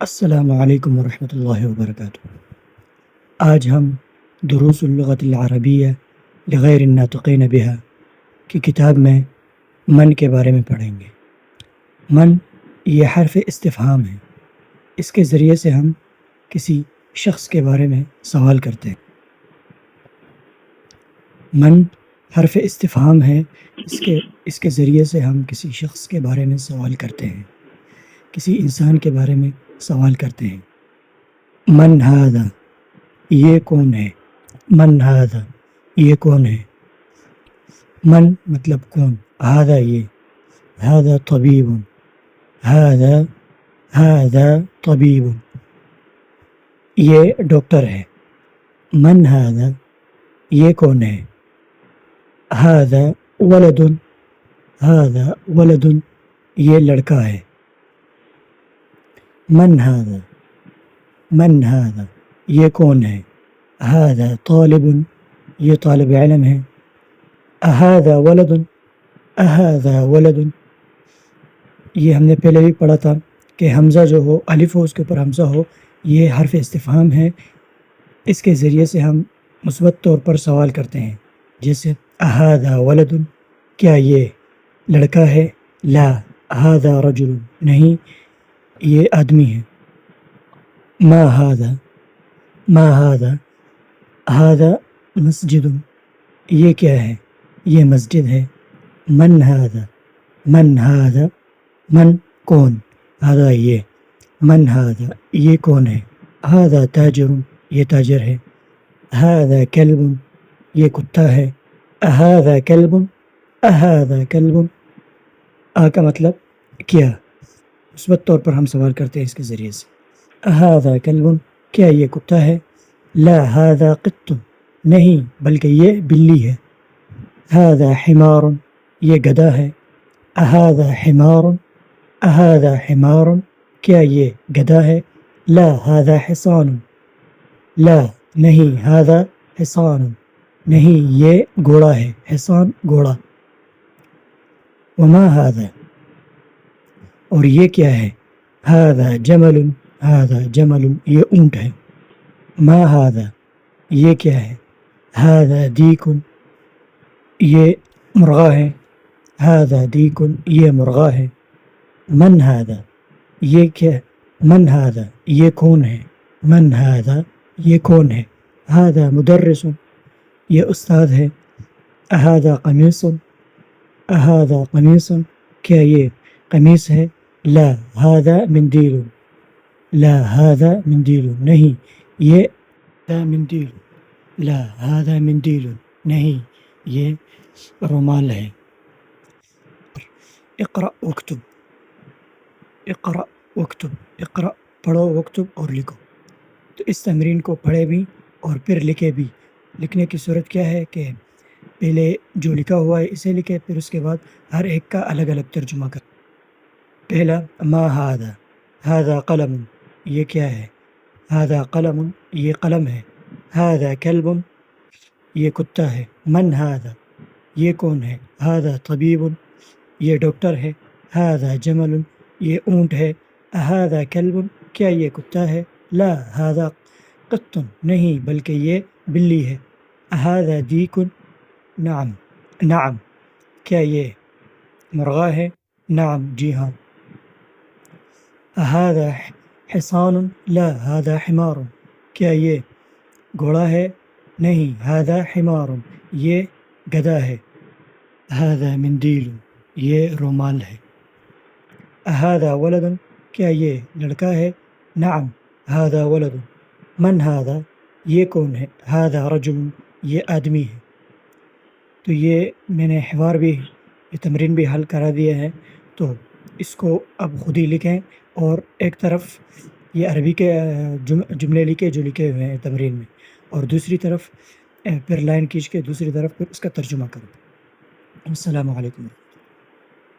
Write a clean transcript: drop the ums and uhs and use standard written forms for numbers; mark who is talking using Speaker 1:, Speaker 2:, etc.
Speaker 1: السلام علیکم ورحمۃ اللہ وبرکاتہ۔ آج ہم دروس اللغت العربیہ لغیر الناطقین بہا کی کتاب میں من کے بارے میں پڑھیں گے۔ من یہ حرف استفہام ہے، اس کے ذریعے سے ہم کسی شخص کے بارے میں سوال کرتے ہیں۔ من حرف استفہام ہے، اس کے ذریعے سے ہم کسی شخص کے بارے میں سوال کرتے ہیں، کسی انسان کے بارے میں سوال کرتے ہیں۔ من ھذا، یہ کون ہے؟ من ھذا، یہ کون ہے؟ من مطلب کون، ھذا یہ، ھذا طبیب، ھذا طبیب، یہ ڈاکٹر ہے۔ من ھذا، یہ کون ہے؟ ھذا ولد، ھذا ولد، یہ لڑکا ہے۔ من ھذا، من ھذا، یہ کون ہے؟ ھذا طالب، یہ طالب علم ہے۔ اھذا ولد، اھذا ولد، یہ ہم نے پہلے بھی پڑھا تھا کہ حمزہ جو ہو، الف ہو، اس کے اوپر حمزہ ہو، یہ حرف استفہام ہے۔ اس کے ذریعے سے ہم مثبت طور پر سوال کرتے ہیں، جیسے اھذا ولد، کیا یہ لڑکا ہے؟ لا ھذا رجل، نہیں یہ آدمی ہے۔ ما ھذا، ما ھذا، ھذا مسجد، یہ کیا ہے؟ یہ مسجد ہے۔ من ھذا، من ھذا، من کون، ھذا یہ، من ھذا، یہ کون ہے؟ ھذا تاجر، یہ تاجر ہے۔ ھذا کلب، یہ کتا ہے۔ اھذا کلب، اھذا کلب، کا مطلب کیا، مثبت طور پر ہم سوال کرتے ہیں اس کے ذریعے سے۔ اھذا کلب، کیا یہ کتا ہے؟ لا ھذا قط، نہیں بلکہ یہ بلی ہے۔ ھذا حمار، یہ گدھا ہے۔ اھذا حمار، اھذا حمار، کیا یہ گدھا ہے؟ لا ھذا حصان، لا نہیں، ھذا حصان، نہیں یہ گھوڑا ہے۔ حصان گھوڑا۔ وما ھذا، اور یہ کیا ہے؟ ھذا جمل، ھذا جمل، یہ اونٹ ہے۔ ما ھذا، یہ کیا ہے؟ ھذا دیک، یہ مرغا ہے۔ ھذا دیک، یہ مرغا ہے۔ من ھذا، یہ کیا؟ من ھذا، یہ کون ہے؟ من ھذا، یہ کون ہے؟ ھذا مدرس، یہ استاد ہے۔ اھذا قمیص، اھذا قمیص، کیا یہ قمیص ہے؟ لا ھذا مندیل، لا ھذا مندیل، نہیں یہ مندیل، لا ھذا مندیل، نہیں یہ رومال ہے۔ اقرأ واکتب، اقرأ واکتب، اقرأ پڑھو، واکتب اور لکھو۔ تو اس تمرین کو پڑھے بھی اور پھر لکھے بھی۔ لکھنے کی صورت کیا ہے کہ پہلے جو لکھا ہوا ہے اسے لکھے، پھر اس کے بعد ہر ایک کا الگ الگ ترجمہ کریں۔ پہلا ما ھذا، ھذا قلم، یہ کیا ہے؟ ھذا قلم، یہ قلم ہے۔ ھذا کلب، یہ کتا ہے۔ من ھذا، یہ کون ہے؟ ھذا طبیب، یہ ڈاکٹر ہے۔ ھذا جمل، یہ اونٹ ہے۔ اھذا کلب، کیا یہ کتا ہے؟ لا ھذا قط، نہیں بلکہ یہ بلی ہے۔ اھذا دیک، نعم، نعم، کیا یہ مرغا ہے؟ نعم، جی ہاں۔ اھذا حصان، لا ھذا حمار، کیا یہ گھوڑا ہے؟ نہیں، ھذا حمار، یہ گدھا ہے۔ ھذا مندیل، یہ رومال ہے۔ اھذا ولد، کیا یہ لڑکا ہے؟ نعم ھذا ولد۔ من ھذا، یہ کون ہے؟ ھذا رجل، یہ آدمی ہے۔ تو یہ میں نے حوار بھی، یہ تمرین بھی حل کرا دیا ہے، تو اس کو اب خود ہی لکھیں، اور ایک طرف یہ عربی کے جملے لکھے جو لکھے ہوئے ہیں تمرین میں، اور دوسری طرف پھر لائن کھینچ کے دوسری طرف پھر اس کا ترجمہ کرو۔ السلام علیکم۔